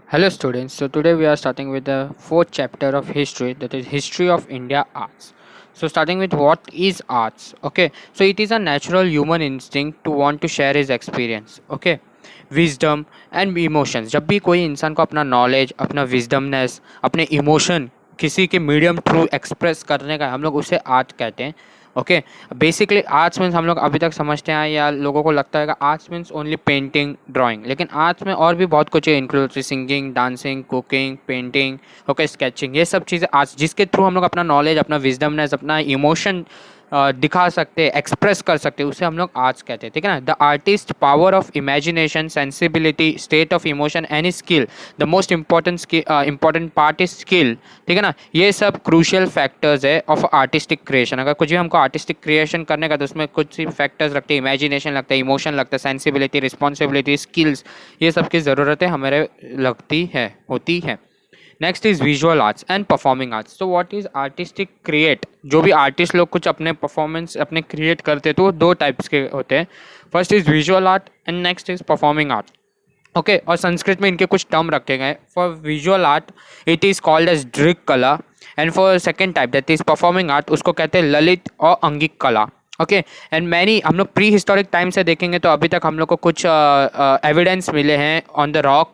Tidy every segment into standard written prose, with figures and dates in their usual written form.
Hello students, so today we are starting with the fourth chapter of history, that is history of India arts. So starting with what is arts? Okay, so it is a natural human instinct to want to share his experience, okay, wisdom and emotions. जब भी कोई इंसान को अपना knowledge, अपना विजडमनेस, अपने emotion किसी के मीडियम थ्रू एक्सप्रेस करने का हम लोग उसे आर्ट कहते हैं. ओके, बेसिकली आर्ट्स मीन्स हम लोग अभी तक समझते हैं या लोगों को लगता है कि arts means only painting drawing, लेकिन आर्ट्स में और भी बहुत कुछ इंक्लूड होती है. Singing, dancing, cooking, painting, okay, sketching, ये सब चीज़ें आर्ट्स जिसके थ्रू हम लोग अपना नॉलेज, अपना विजडमनेस, अपना इमोशन दिखा सकते हैं, एक्सप्रेस कर सकते हैं, उसे हम लोग आर्ट्स कहते हैं. ठीक है ना. The artist power of imagination, sensibility, state of emotion and skill. The most important part is skill. ठीक है ना. ये सब क्रूशियल फैक्टर्स है ऑफ आर्टिस्टिक क्रिएशन. अगर कुछ भी हमको आर्टिस्टिक क्रिएशन करने का तो उसमें कुछ फैक्टर्स लगते हैं. इमेजिनेशन लगता है, इमोशन लगता है, सेंसिबिलिटी, रिस्पॉन्सिबिलिटी, स्किल्स, ये सब की ज़रूरतें हमारे लगती है, होती है. Next is visual arts and performing arts. तो व्हाट इज आर्टिस्टिक क्रिएट. जो भी आर्टिस्ट लोग कुछ अपने परफॉर्मेंस अपने क्रिएट करते तो दो टाइप्स के होते हैं. First is visual art and next is performing art. Okay, और संस्कृत में इनके कुछ टर्म रखे गए. For visual art it is called as drik kala, and for second type that is performing art, उसको कहते हैं ललित और अंगिक कला. ओके, एंड मैनी हम लोग प्री हिस्टोरिक टाइम से देखेंगे तो अभी तक हम लोग को कुछ एविडेंस मिले हैं ऑन द रॉक.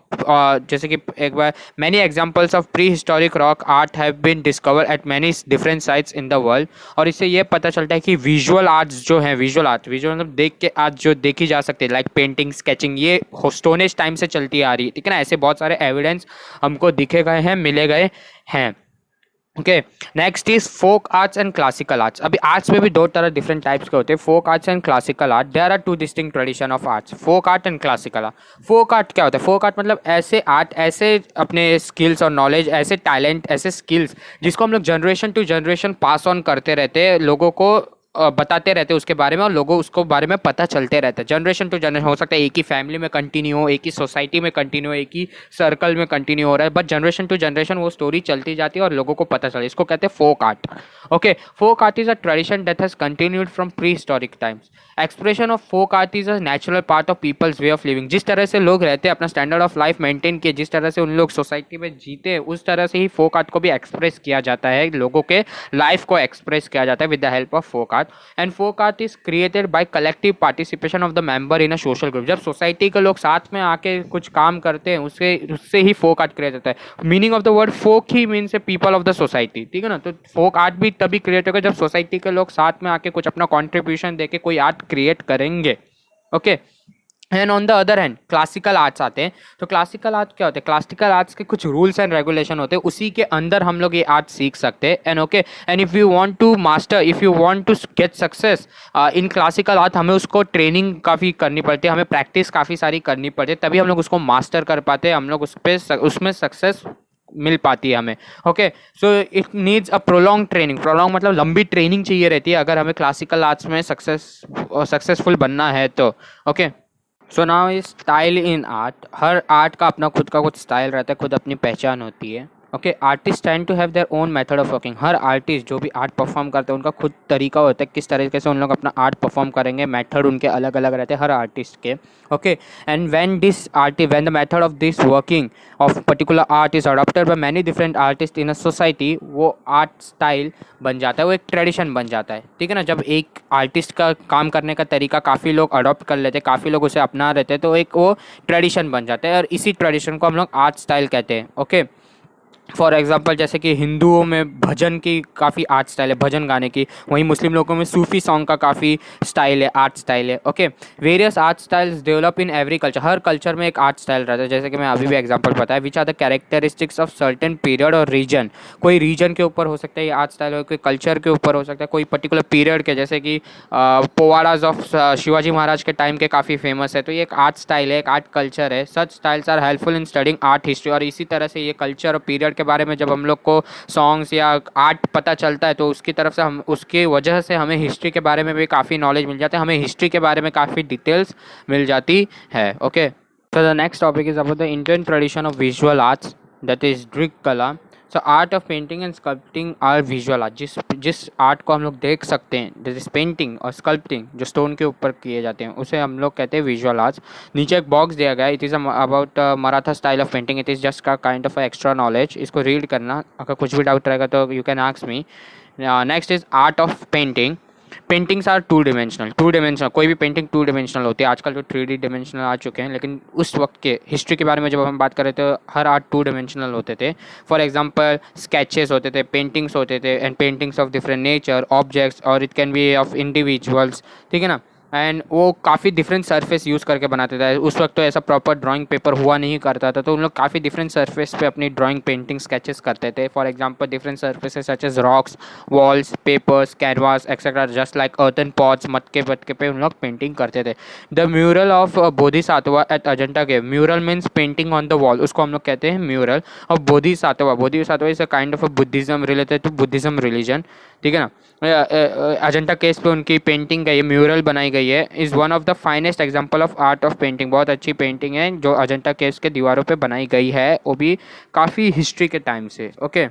जैसे कि एक बार many examples of prehistoric rock art have been discover at many different sites in the world. और इससे ये पता चलता है कि विजुअल आर्ट्स जो है, विजुअल मतलब देख के आर्ट जो देखी जा सकती है, लाइक पेंटिंग, स्केचिंग, ये स्टोन एज टाइम से चलती आ रही है. ठीक है ना. ऐसे बहुत सारे एविडेंस हमको दिखे गए हैं, मिले गए हैं. Okay, next is folk arts and classical arts. अभी आर्ट्स में भी दो तरह डिफरेंट टाइप्स के होते हैं, folk arts and classical art. There are two distinct tradition of arts, folk art and classical art. Folk art क्या होता है? फोक आर्ट मतलब ऐसे आर्ट, ऐसे अपने स्किल्स और नॉलेज, ऐसे टैलेंट, ऐसे स्किल्स जिसको हम लोग generation to generation pass on करते रहते हैं, लोगों को बताते रहते हैं उसके बारे में, और लोगों उसको बारे में पता चलते रहते हैं. जनरेशन टू जनरेशन हो सकता है एक ही फैमिली में कंटिन्यू हो, एक ही सोसाइटी में कंटिन्यू हो, एक ही सर्कल में कंटिन्यू हो रहा है, बट जनरेशन टू जनरेशन वो स्टोरी चलती जाती है और लोगों को पता चले. इसको कहते हैं folk art. Okay, folk art is a tradition that has continued from prehistoric times. Expression of folk art is a natural part of people's way of living. जिस तरह से लोग रहते हैं, अपना स्टैंडर्ड ऑफ लाइफ मेंटेन किए, जिस तरह से उन लोग सोसाइटी में जीते हैं, उस तरह से ही फोक आर्ट को भी एक्सप्रेस किया जाता है, लोगों के लाइफ को एक्सप्रेस किया जाता है with the help of folk art. And folk art is created by collective participation of the member in a social group. जब सोसाइटी के लोग साथ में आके कुछ काम करते हैं, उससे ही फोक आर्ट क्रिएट होता है. Meaning of the word folk ही means a people of the society. ठीक है ना. तो फोक आर्ट भी तभी क्रिएट होगा जब सोसाइटी के लोग साथ में आके कुछ अपना कॉन्ट्रीब्यूशन देके कोई आर्ट क्रिएट करेंगे. Okay, and on the other hand classical arts आते हैं. तो क्लासिकल आर्ट क्या होते हैं? क्लासिकल आर्ट्स के कुछ रूल्स एंड रेगुलेशन होते हैं, उसी के अंदर हम लोग ये आर्ट सीख सकते हैं. And okay, and if you want to master, if you want to get success in classical art, हमें उसको ट्रेनिंग काफ़ी करनी पड़ती है, हमें प्रैक्टिस काफ़ी सारी करनी पड़ती है, तभी हम लोग उसको मास्टर कर पाते हैं, हम लोग उसमें सक्सेस मिल पाती है हमें. Okay, so it needs a prolong training. Prolong मतलब लंबी ट्रेनिंग चाहिए रहती है अगर हमें क्लासिकल आर्ट्स में सक्सेसफुल बनना है तो. Okay, so now is style in art. Her art का अपना खुद का कुछ स्टाइल रहता है, खुद अपनी पहचान होती है. Okay, artist tend to have their own method of working. हर आर्टिस्ट जो भी आर्ट परफॉर्म करते हैं उनका खुद तरीका होता है किस तरीके से उन लोग अपना आर्ट परफॉर्म करेंगे. मेथड उनके अलग अलग रहते हैं हर आर्टिस्ट के. Okay, and when the method of this working of particular art is adopted by many different artist in a society, वो आर्ट स्टाइल बन जाता है, वो एक ट्रेडिशन बन जाता है. ठीक है ना. जब एक आर्टिस्ट का काम करने का तरीका काफ़ी लोग अडॉप्ट कर लेते हैं, काफ़ी लोग उसे अपना रहते हैं, तो एक वो ट्रेडिशन बन जाता है, और इसी ट्रेडिशन को हम लोग आर्ट स्टाइल कहते हैं. ओके, फॉर एग्जांपल जैसे कि हिंदुओं में भजन की काफ़ी आर्ट स्टाइल है, भजन गाने की. वहीं मुस्लिम लोगों में सूफी सॉन्ग का काफ़ी स्टाइल है, आर्ट स्टाइल है. Okay, various art styles develop in every culture. Her culture में एक आर्ट स्टाइल रहता है, जैसे कि मैं अभी भी एग्जांपल बताया. Which are the characteristics of certain period और रीजन. कोई रीजन के ऊपर हो सकता है ये आर्ट स्टाइल, कोई कल्चर के ऊपर हो सकता है, कोई पर्टिकुलर पीरियड के, जैसे कि पोवाड़ाज ऑफ शिवाजी महाराज के टाइम के काफ़ी फेमस है, तो ये एक आर्ट स्टाइल है, एक आर्ट कल्चर है. Such styles are helpful in studying art history. और इसी तरह से ये कल्चर और पीरियड के बारे में जब हम लोग को सॉन्ग्स या आर्ट पता चलता है तो उसकी तरफ से हम उसकी वजह से हमें हिस्ट्री के बारे में भी काफ़ी नॉलेज मिल जाता है, हमें हिस्ट्री के बारे में काफ़ी डिटेल्स मिल जाती है. Okay, so the next topic is about the Indian tradition of visual arts, that is दृक कला. So art of painting and sculpting are visual art. जिस आर्ट को हम लोग देख सकते हैं, दिस पेंटिंग और स्कल्पटिंग जो स्टोन के ऊपर किए जाते हैं, उसे हम लोग कहते हैं विजुअल आर्ट्स। नीचे एक बॉक्स दिया गया है, it is about Maratha style of painting, it is just का काइंड ऑफ एक्स्ट्रा नॉलेज। इसको रीड करना, अगर कुछ भी डाउट रहेगा तो you can ask me. Next is art of painting. Paintings are two dimensional. कोई भी पेंटिंग टू डिमेंशनल होती है, आजकल तो 3D डिमेंशनल आ चुके हैं, लेकिन उस वक्त के हिस्ट्री के बारे में जब हम बात कर रहे थे, हर आर्ट टू डिमेंशनल होते थे। फॉर एग्जांपल स्केचेस होते थे, पेंटिंग्स होते थे, and paintings of different nature objects, और it can be of individuals, ठीक है ना। एंड वो काफ़ी डिफरेंट सरफेस यूज़ करके बनाते थे। उस वक्त तो ऐसा प्रॉपर ड्राइंग पेपर हुआ नहीं करता था, तो उन लोग काफ़ी डिफरेंट सरफेस पे अपनी ड्राइंग पेंटिंग स्केचेस करते थे। For example different surfaces such as rocks, walls, papers, canvas etcetera, just like earthen pots, मटके वटके पे उन लोग पेंटिंग करते थे। The mural of Bodhisattva at Ajanta cave. Mural means painting on the wall, उसको हम लोग कहते हैं म्यूरल। और Bodhisattva is a kind of a Buddhism, related to Buddhism religion, ठीक है ना। अजंता केव्स पे उनकी पेंटिंग है, ये म्यूरल बनाई गई है, is one of the finest example of art of painting. बहुत अच्छी पेंटिंग है जो अजंता केव्स के दीवारों पे बनाई गई है, वो भी काफ़ी हिस्ट्री के टाइम से। Okay,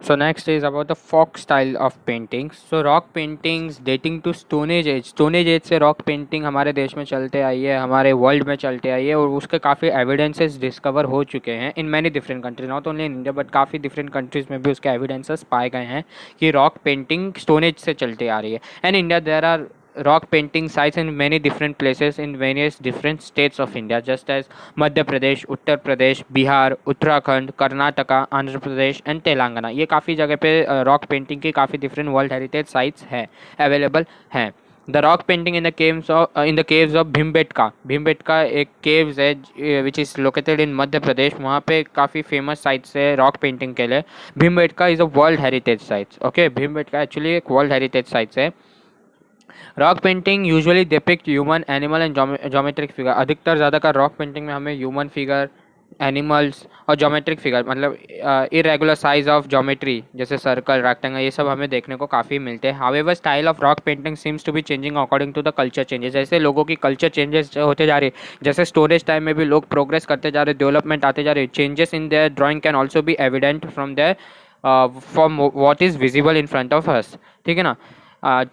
so next is about the folk style of paintings. So rock paintings dating to stone age से rock painting हमारे देश में चलते आई है, हमारे वर्ल्ड में चलते आई है, और उसके काफ़ी एविडेंसेस डिस्कवर हो चुके हैं in many different countries, not only in India but काफ़ी डिफरेंट कंट्रीज में भी उसके एविडेंसेस पाए गए हैं कि रॉक पेंटिंग स्टोन एज से चलती आ रही है। And India there are rock painting sites in many different places in various different states of India, just as Madhya Pradesh, Uttar Pradesh, Bihar, Uttarakhand, Karnataka, Andhra Pradesh and Telangana। ये काफ़ी जगह पे rock painting की काफ़ी different world heritage sites है, available हैं। The rock painting in the caves of Bhimbetka. Bhimbetka एक caves है which is located in Madhya Pradesh, वहाँ पे काफ़ी फेमस साइट्स है रॉक पेंटिंग के लिए। Bhimbetka is a world heritage sites. Okay, Bhimbetka actually एक वर्ल्ड हेरिटेज साइट्स है। Rock painting usually depict human, animal and geometric figure. अधिकतर ज़्यादातर रॉक पेंटिंग में हमें ह्यूमन फिगर, एनिमल्स और जोमेट्रिक फिगर, मतलब इरेगुलर साइज ऑफ जोमेट्री जैसे सर्कल, रेक्टेंगल, ये सब हमें देखने को काफ़ी मिलते हैं। However style of rock painting seems to be changing according to the culture changes. जैसे लोगों की कल्चर चेंजेस होते जा रही है, जैसे स्टोरेज टाइम में भी लोग प्रोग्रेस करते जा रहे, डेवलपमेंट आते जा रहे, changes in their drawing can also be evident from their from what is visible in front of us, ठीक है ना।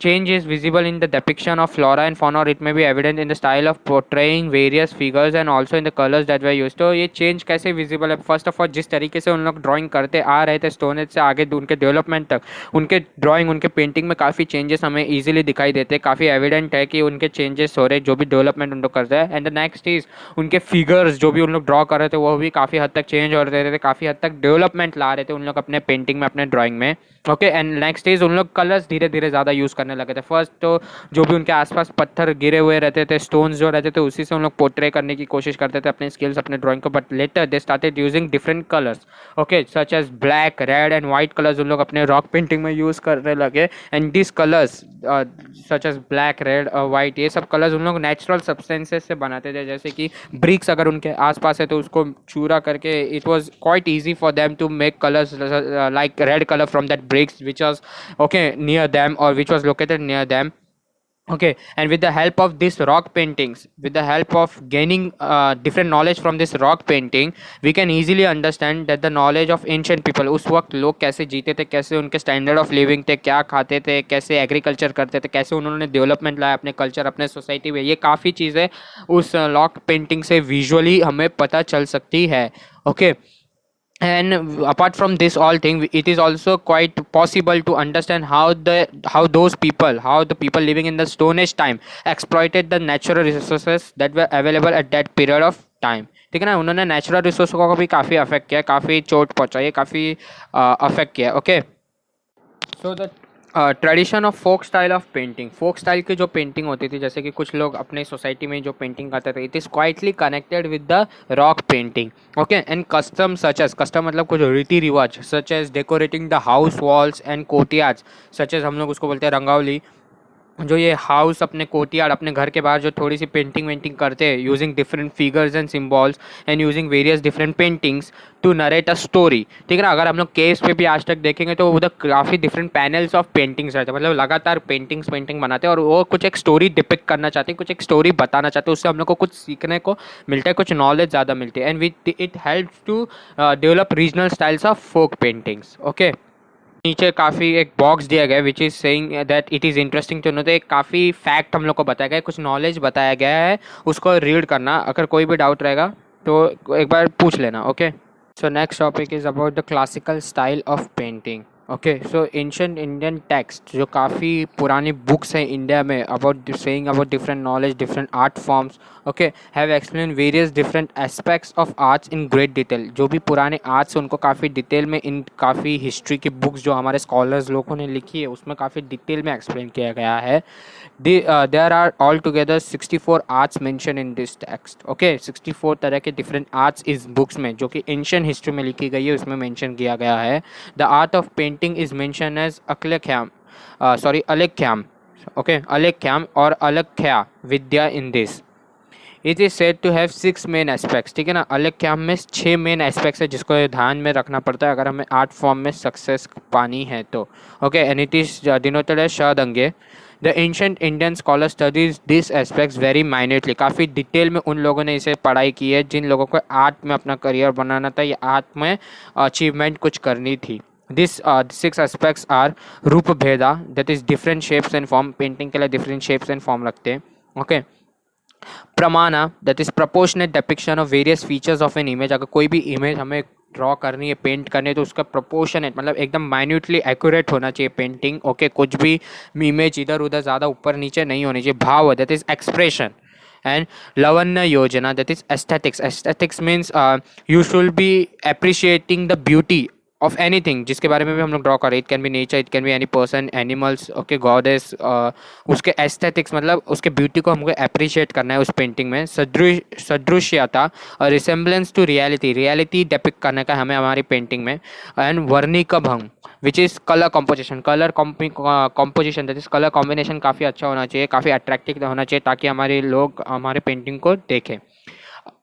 Change is visible in the depiction of flora and fauna, or it may be evident in the style of portraying various figures and also in the colors that were used। तो ये change कैसे visible है? First of all जिस तरीके से उन लोग drawing करते आ रहे थे स्टोन एज से आगे उनके डेवलपमेंट तक, उनके ड्राइंग, उनके पेंटिंग में काफ़ी चेंजेस हमें ईजिली दिखाई देते हैं, काफ़ी एविडेंट है कि उनके चेंजेस हो रहे, जो भी डेवलपमेंट उन लोग करते हैं। एंड द नेक्स्ट इज उनके फिगर्स जो भी उन लोग ड्रॉ कर रहे थे वो भी काफ़ी हद तक चेंज हो रहे थे, काफ़ी हद तक डेवलपमेंट ला रहे थे उन लोग अपने पेंटिंग में, अपने ड्राइंग में। ओके, एंड नेक्स्ट इज उन लोग कलर्स धीरे धीरे ज़्यादा यूज़ करने लगे थे। फर्स्ट तो जो भी उनके आसपास पत्थर गिरे हुए रहते थे, स्टोन्स जो रहते थे, उसी से उन लोग पोर्ट्रे करने की कोशिश करते थे अपने स्किल्स, अपने ड्राइंग को। But later they started using different colours, okay, such as black, red and white colours उन लोग अपने रॉक पेंटिंग में यूज़ करने लगे। And this colours such as black, red और वाइट, ये सब कलर्स उन लोग नेचुरल सब्सटेंसेस से बनाते थे, जैसे कि ब्रिक्स अगर उनके आसपास है तो उसको चूरा करके it was quite easy for them to make colours like red colour from that bricks which was okay near them or which was located near them। Okay, and with the help of this rock paintings, with the help of gaining different knowledge from this rock painting, we can easily understand that the knowledge of ancient people, उस वक्त लोग कैसे जीते थे, कैसे उनके standard of living थे, क्या खाते थे, कैसे एग्रीकल्चर करते थे, कैसे उन्होंने डेवलपमेंट लाया अपने कल्चर, अपने सोसाइटी में, ये काफ़ी चीज़ें उस रॉक पेंटिंग से विजुअली हमें पता चल सकती है। Okay, and apart from this all thing, it is also quite possible to understand how those people, how the people living in the stone age time exploited the natural resources that were available at that period of time, ठीक है ना। उन्होंने natural resource को भी काफ़ी affect किया, काफ़ी चोट पहुंचाई, काफ़ी अफेक्ट किया। Okay, so the tradition of folk style of painting. Folk style की जो पेंटिंग होती थी, जैसे कि कुछ लोग अपने सोसाइटी में जो पेंटिंग करते थे, it is quitely connected with the rock painting. Okay, and custom such as, custom मतलब कुछ रीति रिवाज, such as decorating the house walls and कोटियाज, सच एज हम लोग उसको बोलते हैं रंगावली, जो ये हाउस अपने कोर्टयार्ड अपने घर के बाहर जो थोड़ी सी पेंटिंग वेंटिंग करते हैं using different figures and symbols and using various different paintings to narrate a story, ठीक है ना। अगर हम लोग केस पे भी आज तक देखेंगे तो उधर काफ़ी डिफरेंट पैनल्स ऑफ पेंटिंग्स रहते हैं, मतलब लगातार पेंटिंग बनाते हैं और वो कुछ एक स्टोरी डिपिक्ट करना चाहते हैं, कुछ एक स्टोरी बताना चाहते हैं, उससे हम लोग को कुछ सीखने को मिलता है, कुछ नॉलेज ज़्यादा मिलती है, and with it helps to develop regional styles of folk paintings. Okay, नीचे काफ़ी एक बॉक्स दिया गया है which is saying that it is interesting to know, तो एक काफ़ी फैक्ट हम लोग को बताया गया है, कुछ नॉलेज बताया गया है, उसको रीड करना। अगर कोई भी डाउट रहेगा तो एक बार पूछ लेना। Okay, so next topic is about the classical style of painting. Okay, so ancient Indian text जो काफ़ी पुरानी बुक्स हैं इंडिया में about saying about different knowledge, different art forms, okay, have explained various different aspects of arts in great detail. जो भी पुराने arts हैं उनको काफ़ी डिटेल में इन काफ़ी हिस्ट्री की बुक्स जो हमारे स्कॉलर्स लोगों ने लिखी है उसमें काफ़ी डिटेल में एक्सप्लेन किया गया है। There are altogether 64 arts mentioned in this text. Okay, 64 तरह के different arts इस books में जो कि ancient history में लिखी गई है उसमें mention किया गया है। The art of painting is mentioned as Alekham, okay, Alekham और Alakhya Vidya in this. It is said to have 6 main aspects, ठीक है ना। अलेख्याम में 6 मेन एस्पेक्ट्स है जिसको ध्यान में रखना पड़ता है अगर हमें आर्ट फॉर्म में सक्सेस पानी है तो। Okay, and it is denoted as Shadanga. The ancient Indian scholar studies this aspects very minutely, काफ़ी डिटेल में उन लोगों ने इसे पढ़ाई की है जिन लोगों को आर्ट में अपना करियर बनाना था या आर्ट में अचीवमेंट कुछ करनी थी। दिस 6 एस्पेक्ट्स आर रूप भेदा, that is different shapes and form, painting के लिए डिफरेंट शेप्स एंड फॉर्म रखते हैं। ओके, प्रमाणा, that is proportionate depiction of various features of an image, अगर कोई भी इमेज हमें ड्रॉ करनी है पेंट करनी है तो उसका प्रोपोर्शनेट मतलब एकदम माइन्यूटली एक्यूरेट होना चाहिए पेंटिंग। ओके, कुछ भी इमेज इधर उधर ज़्यादा ऊपर नीचे नहीं होनी चाहिए। भाव, दैट इज एक्सप्रेशन, एंड लवण्य योजना, that is aesthetics. Aesthetics means you should be appreciating the beauty of anything जिसके बारे में भी हम लोग ड्रॉ करें। It can be nature, it can be any person, animals, okay, goddess, उसके एस्थेटिक्स मतलब उसके ब्यूटी को हमको अप्रिशिएट करना है उस पेंटिंग में। सदृश्यता और resemblance to reality, reality depict करने का हमें हमारी पेंटिंग में। एंड वर्णिक भंग which is colour composition, colour composition that is colour combination काफ़ी अच्छा होना चाहिए, काफ़ी अट्रैक्टिव होना चाहिए ताकि हमारे लोग हमारे पेंटिंग को देखें।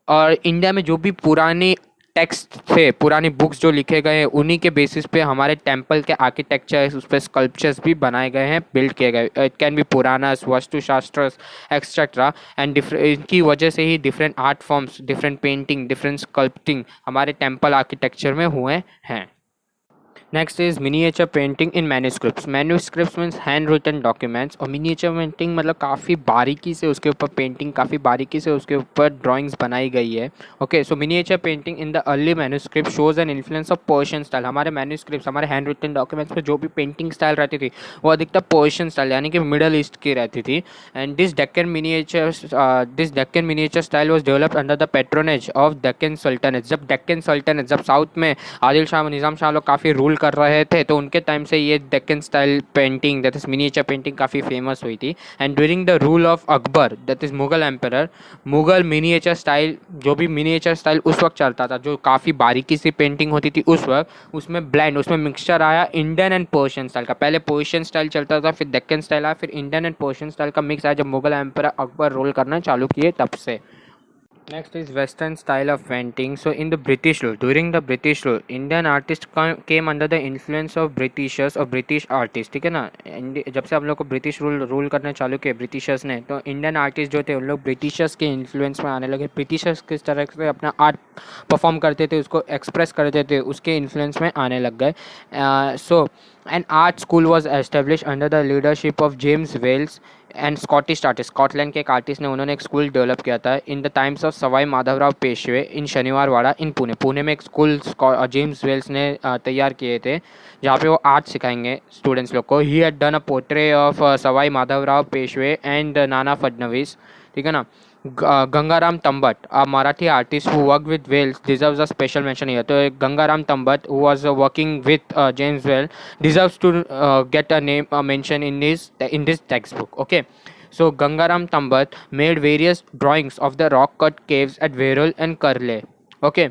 और इंडिया में जो भी पुरानी टेक्स्ट थे, पुरानी बुक्स जो लिखे गए हैं उन्हीं के बेसिस पे हमारे टेम्पल के आर्किटेक्चर्स उस पर स्कल्पचर्स भी बनाए गए हैं, बिल्ड किए गए। It can be Puranas, Vastushastra etcetera, and इनकी वजह से ही different art forms, different painting, different sculpting हमारे टेम्पल आर्किटेक्चर में हुए हैं। Next is miniature painting in manuscripts. Manuscripts means hand written documents, और मिनिएचर पेंटिंग मतलब काफ़ी बारीकी से उसके ऊपर पेंटिंग, काफ़ी बारीकी से उसके ऊपर ड्राइंग्स बनाई गई है। Okay, so miniature painting in the early manuscript shows an influence of Persian style. हमारे मैन्यूस्क्रिप्ट्स, हमारे हैंड रिटन डॉक्यूमेंट्स में जो भी पेंटिंग स्टाइल रहती थी वो अधिकतर पर्शियन स्टाइल यानी कि मिडल ईस्ट की रहती थी। And this Deccan miniature style was developed under the patronage of Deccan सल्तनत। जब डेक्कन सल्तनत, जब साउथ में आदिल शाह, निज़ाम शाह लोग काफ़ी रूल कर रहे थे तो उनके टाइम से ये Deccan style painting that is miniature painting काफ़ी फेमस हुई थी। And during the rule of Akbar that is Mughal emperor, Mughal miniature style, जो भी मिनिएचर स्टाइल उस वक्त चलता था जो काफ़ी बारीकी से पेंटिंग होती थी उस वक्त, उसमें ब्लेंड, उसमें मिक्सचर आया इंडियन एंड पर्शियन स्टाइल का। पहले पर्शियन स्टाइल चलता था, फिर डेक्कन स्टाइल आया, फिर इंडियन एंड पर्शियन स्टाइल का मिक्स आया जब मुगल एम्परर अकबर रूल करना चालू किए तब से। Next is Western style of painting. So in the British rule, during the British rule, Indian artists came under the influence of Britishers or British artists, ठीक है ना। जब से हम लोग को ब्रिटिश रूल करना चालू किए ब्रिटिशर्स ने, तो इंडियन आर्टिस्ट जो थे उन लोग ब्रिटिशर्स के इन्फ्लुएंस में आने लगे। ब्रिटिशर्स किस तरह से अपना आर्ट परफॉर्म करते थे, उसको एक्सप्रेस करते थे, उसके इन्फ्लुएंस में आने लग गए। So an art school was establish under the leadership of James Wells and Scottish artist, Scotland के एक आर्टिस्ट ने, उन्होंने एक स्कूल डेवलप किया था in the times of Sawai Madhavrao Peshwe in Shaniwarwada in Pune. Pune में एक स्कूल जेम्स वेल्स ने तैयार किए थे जहाँ पे वो आर्ट सिखाएंगे स्टूडेंट्स लोग को। He had done a portrait of Sawai Madhavrao Peshwe and Nana Phadnavis, ठीक है ना। Gangaram तंबट, a Marathi artist who worked with Wales, deserves a special mention here. तो Gangaram तंबट who was working with James Whale deserves to get a name mention in this textbook. Okay, so Gangaram Tambat made various drawings of the rock cut caves at Verul and Karle. Okay,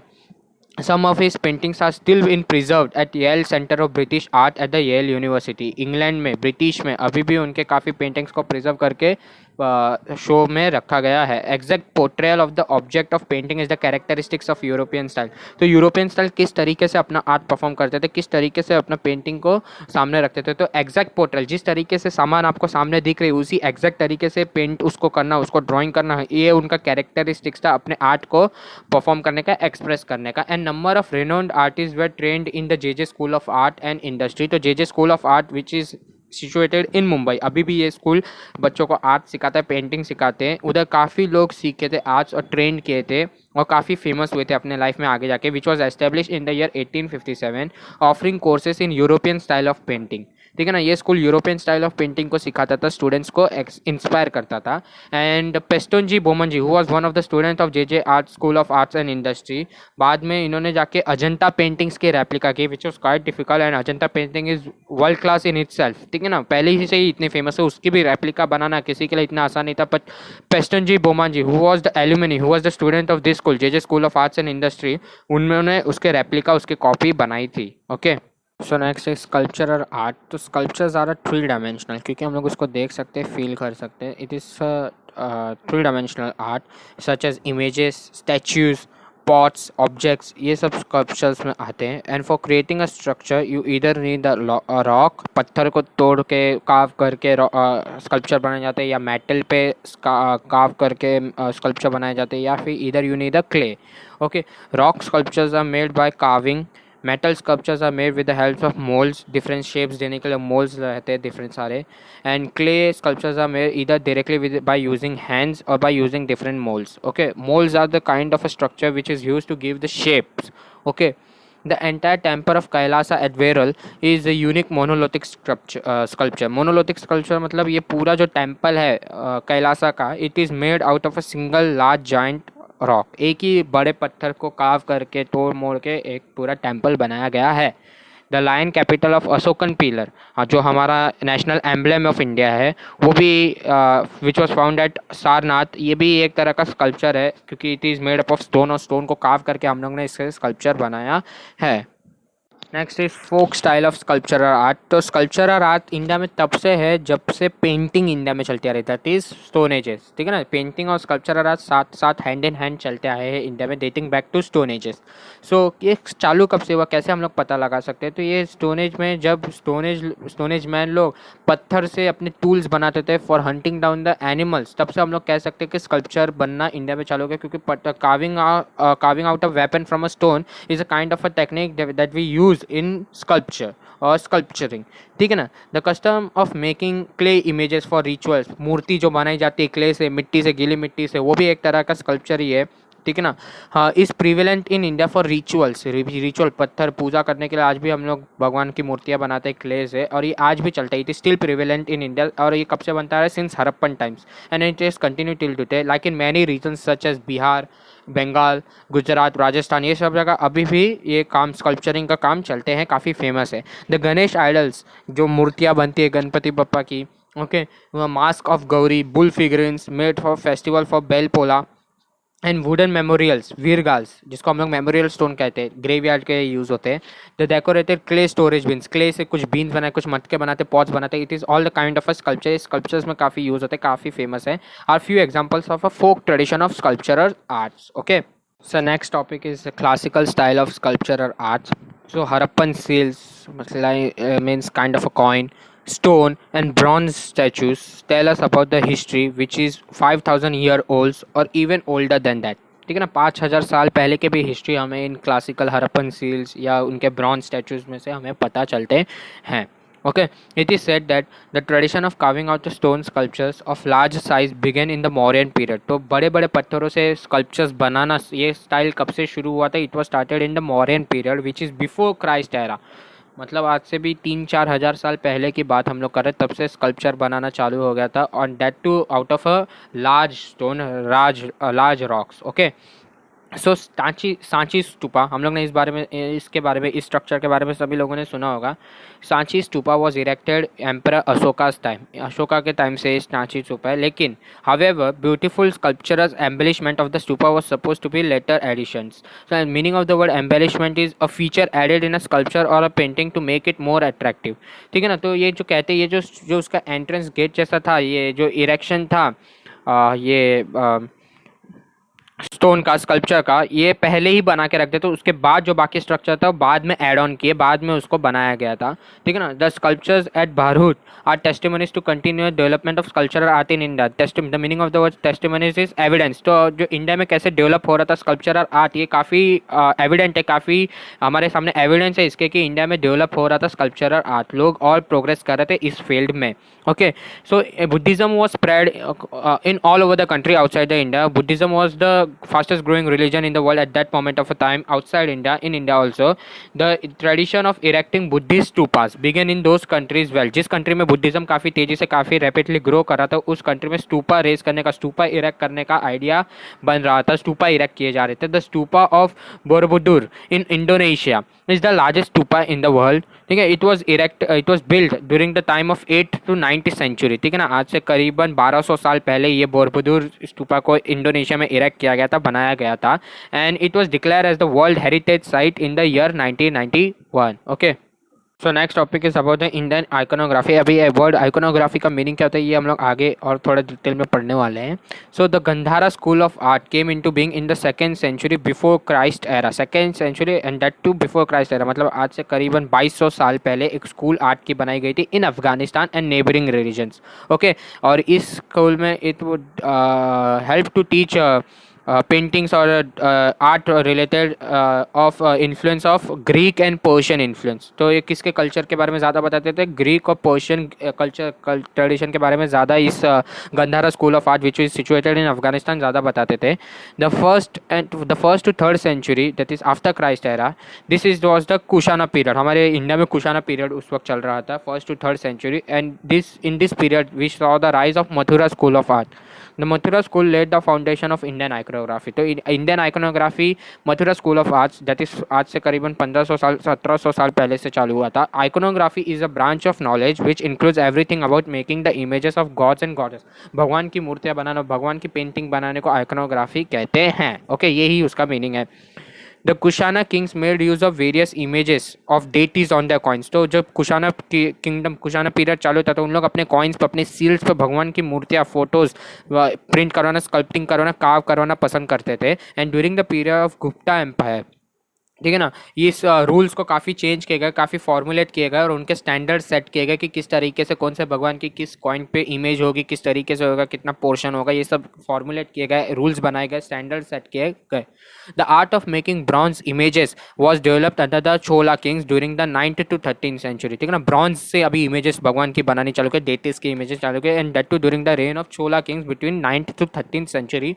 some of his paintings are still in preserved at Yale Center of British Art at the Yale University. England में British में अभी भी उनके काफ़ी paintings को preserve करके show में रखा गया है. Exact portrayal of the object of painting is the characteristics of European style. तो यूरोपियन स्टाइल किस तरीके से अपना आर्ट परफॉर्म करते थे, किस तरीके से अपना पेंटिंग को सामने रखते थे. तो एग्जैक्ट पोर्ट्रेयल, जिस तरीके से सामान आपको सामने दिख रही है उसी एग्जैक्ट तरीके से पेंट उसको करना, उसको ड्राइंग करना, ये उनका कैरेक्टरिस्टिक्स था अपने आर्ट को परफॉर्म करने का, एक्सप्रेस करने का. And number of renowned artist were trained in the J school of art and industry. तो J school of art which is situated in Mumbai, अभी भी ये स्कूल बच्चों को आर्ट सिखाता है, पेंटिंग सिखाते हैं. उधर काफ़ी लोग सीखे थे आर्ट्स और ट्रेंड किए थे और काफ़ी फेमस हुए थे अपने लाइफ में आगे जाके. Which was establish in the year 1857 offering courses in European style of painting. ठीक है ना, ये school European style of painting को सिखाता था, स्टूडेंट्स को इंस्पायर करता था. And Pestonji Boman ji who was one of the student of J art school of arts and industry, बाद में इन्होंने जाके अजंता पेंटिंग्स के रेप्लिका की which was quite difficult. And Ajanta painting is world class in itself. ठीक है ना, पहले ही से ही इतनी फेमस है, उसकी भी रेप्लिका बनाना किसी के लिए इतना आसान नहीं था. But Pestonji Boman ji who was the alumni who was the student of this school J school of arts and industry, उन्होंने उसके रेप्लिका, उसकी कॉपी बनाई थी. ओके, सो नेक्स्ट है स्कल्पचर और आर्ट. तो स्कल्पचर्स आर थ्री डायमेंशनल, क्योंकि हम लोग उसको देख सकते हैं, फील कर सकते हैं. It is three dimensional art such as images, statues, pots, objects, ये सब स्कल्पचर्स में आते हैं. And for creating a structure you either need the rock, पत्थर को तोड़ के काव करके स्कल्पचर बनाए जाते हैं, या मेटल पे काव करके स्कल्पचर बनाए जाते हैं, या फिर either you need the clay. Okay, rock sculptures are made by carving. Metal sculptures are made with the help of moulds, different shapes देने के लिए मोल्ड्स रहते हैं डिफरेंट सारे. And clay sculptures are made either directly with by using hands और by using different moulds. Okay, moulds are the kind of a structure which is used to give the shapes. Okay, the entire temple of Kailasa at Veral is a unique monolithic sculpture. Monolithic sculpture मतलब ये पूरा जो temple है कैलासा का, it is made out of a single large giant rock. एक ही बड़े पत्थर को काव करके तोड़ मोड़ के एक पूरा टेम्पल बनाया गया है. The lion capital of Ashokan pillar, जो हमारा नेशनल एम्बलम ऑफ इंडिया है, वो भी which was found at Sarnath, ये भी एक तरह का स्कल्पचर है, क्योंकि it is made up of stone और स्टोन को काव करके हम लोग ने इससे स्कल्पचर बनाया है. Next is folk style of sculptural art. तो स्कल्पचरल आर्ट इंडिया में तब से है जब से पेंटिंग इंडिया में चलती आ रही, दैट इज स्टोन एजेस. ठीक है ना, पेंटिंग और स्कल्पचरल आर्ट साथ साथ हैंड इन हैंड चलते आए हैं इंडिया में, dating back to stone ages. So ये चालू कब से हुआ, कैसे हम लोग पता लगा सकते हैं. तो ये स्टोन एज में, जब स्टोन एज मैन लोग पत्थर से अपने टूल्स बनाते थे for hunting down the animals, तब से हम लोग कह सकते हैं कि स्कल्पचर बनना इंडिया में चालू हो गया. क्योंकि carving out of weapon from a stone is a kind of a technique that we use in sculpture or sculpturing. ठीक है ना, the custom of making clay images for rituals, मूर्ति जो बनाई जाती है क्ले से, मिट्टी से, गीली मिट्टी से, वो भी एक तरह का स्कल्पचर ही है. ठीक है ना, हाँ, is prevalent in India for rituals. Ritual पत्थर पूजा करने के लिए आज भी हम लोग भगवान की मूर्तियाँ बनाते हैं क्ले से, और ये आज भी चलता है. It is still prevalent in India, और ये कब से बनता है, since Harappan times, and it is continue till today. Like in many regions such as Bihar, Bengal, Gujarat, Rajasthan, ये सब जगह अभी भी ये काम, स्कल्पचरिंग का काम चलते हैं, काफ़ी फेमस है. द गणेश आइडल्स, जो मूर्तियाँ बनती है गणपति बप्पा की. Okay, mask of Gauri, bull figurines made for festival for Bailpola. And wooden memorials, Veeragals, जिसको हम लोग मेमोरियल स्टोन कहते हैं, ग्रेवयार्ड के यूज़ होते हैं. The decorated clay storage bins, clay से कुछ बीन्स बनाए, कुछ मटके बनाते, पॉट्स बनाते. It is all the kind of a sculpture. Sculptures में काफ़ी यूज़ होते हैं, काफ़ी फेमस है. Are few examples of a folk tradition of sculptural arts. Okay, so next topic is the classical style of sculpture or arts. So Harappan seals means kind of a coin, stone and bronze statues tell us about the history which is 5,000 year olds or even older than that. ठीक है ना, 5,000 साल पहले के भी history हमें in classical Harappan seals या उनके ब्रॉन्ज स्टैचूज में से हमें पता चलते हैं. Okay, it is said that the tradition of carving out the stone sculptures of large size began in the Mauryan period. तो बड़े बड़े पत्थरों से sculptures बनाना, ये स्टाइल कब से शुरू हुआ था? It was started in the Mauryan period which is before Christ era. मतलब आज से भी 3-4 हज़ार साल पहले की बात हम लोग कर रहे, तब से स्कल्पचर बनाना चालू हो गया था. और date to out of a large stone, large rocks. Okay, so Sanchi Sanchi stupa, हम लोग ने इस बारे में इसके बारे में इस स्ट्रक्चर के बारे में सभी लोगों ने सुना होगा. Sanchi stupa was erected emperor Ashoka's time, Ashoka के टाइम से सांची स्तूपा है. लेकिन however beautiful sculptural embellishment of the stupa was suppose to be later additions. So meaning of the word embellishment is a feature added in a sculpture और a painting to make it more attractive. ठीक है ना. तो ये जो कहते हैं, ये जो जो उसका एंट्रेंस गेट जैसा था, ये जो इरेक्शन था, ये स्टोन का, स्कल्पचर का, ये पहले ही बना के रखते. तो उसके बाद जो बाकी स्ट्रक्चर था बाद में ऐड ऑन किए, बाद में उसको बनाया गया था. ठीक है ना. The sculptures at Bharhut are testimonies to continue development of sculptural art in India. The meaning of the word testimonies is evidence. तो जो इंडिया में कैसे डेवलप हो रहा था स्कल्पचरल आर्ट, ये काफ़ी एविडेंट है, काफ़ी हमारे सामने एविडेंस है इसके कि इंडिया में डेवलप हो रहा था स्कल्पचरल आर्ट. लोग और प्रोग्रेस कर रहे थे इस फील्ड में. Okay, so Buddhism was spread in all over the country outside the India. Buddhism was the fastest growing religion in the world at that moment of a time outside India. In India also, the tradition of erecting Buddhist stupas began in those countries. Well, जिस country में Buddhism काफ़ी तेजी से काफ़ी rapidly grow कर रहा था, उस country में stupa raise करने का, stupa erect करने का idea बन रहा था. stupa erect किए जा रहे थे. The stupa of Borobudur in Indonesia is the largest stupa in the world. ठीक है. It was build during the time of 8th to 9th century. ठीक है ना. आज से करीबन 1200 साल पहले ये बोरबुदुर स्तूपा को इंडोनेशिया में इरेक्ट किया गया था, बनाया गया था. And it was declare as the world heritage site in the year 1991. Okay. So next topic is about the Indian iconography. अभी वर्ड आइकोनोग्राफी का मीनिंग क्या होता है ये हम लोग आगे और थोड़ा डिटेल में पढ़ने वाले हैं. So the Gandhara school of art came into being in the 2nd century before Christ era. 2nd century and that too before Christ era, मतलब आज से करीबन 2200 साल पहले एक स्कूल आर्ट की बनाई गई थी in Afghanistan and neighbouring regions. Okay. और इस स्कूल में it would help to teach paintings or art related of influence of Greek and Persian influence. तो ये किसके कल्चर के बारे में ज़्यादा बताते थे? ग्रीक और पर्शियन कल्चर ट्रेडिशन के बारे में ज़्यादा इस Gandhara school of art which is situated in Afghanistan ज़्यादा बताते थे. The first to third century that is after Christ era, this is was the Kushana period. हमारे इंडिया में कुशाना पीरियड उस वक्त चल रहा था, 1st to 3rd century. And this period we saw the rise of Mathura school of art. The Mathura school laid the foundation of Indian iconography. तो Indian iconography Mathura school of arts that is आज से करीबन 1500 साल 1700 साल पहले से चालू हुआ था. iconography is a branch of knowledge which includes everything about making the images of gods and goddess. भगवान की मूर्तियाँ बनाना, भगवान की पेंटिंग बनाने को iconography कहते हैं. ओके, यही उसका मीनिंग है. The Kushana kings made use of various images of deities on their coins. तो जब कुशाना किंगडम, कुशाना पीरियड चालू था तो उन लोग अपने कॉइन्स पर, अपने सील्स पर भगवान की मूर्तियाँ, फोटोज प्रिंट करवाना, स्कल्पटिंग करवाना, कार्व करवाना पसंद करते थे. And during the period of Gupta empire, ठीक है ना, इस रूल्स को काफ़ी चेंज किए गए, काफ़ी फॉर्मुलेट किए गए और उनके स्टैंडर्ड सेट किए गए कि किस तरीके से कौन से भगवान की किस कॉइन पे इमेज होगी, किस तरीके से होगा, कितना पोर्शन होगा, ये सब फॉर्मुलेट किए गए, रूल्स बनाए गए, स्टैंडर्ड सेट किए गए. The art of making bronze images was developed under the Chola Kings during the 9th to 13th century. ठीक है ना. ब्रॉन्ज से अभी इमेजेस भगवान की बनानी चालू किए, डेटिस की इमेजेस चालू किए. And that too during the reign of Chola kings between 9th to 13th century.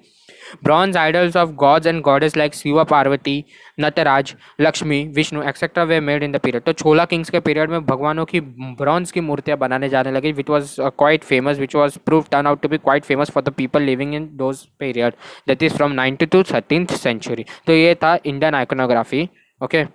Bronze idols of gods and goddess like Shiva, Parvati, Nataraj, Lakshmi, Vishnu etcetera way made in the period. तो छोला Kings के period में भगवानों की bronze की मूर्तियां बनाने जाने लगी, which was quite famous, which was prove turn out to be quite famous for the people living in those period that is from 9th to 13th century. तो ये था इंडियन आइकोनोग्राफी. ओके.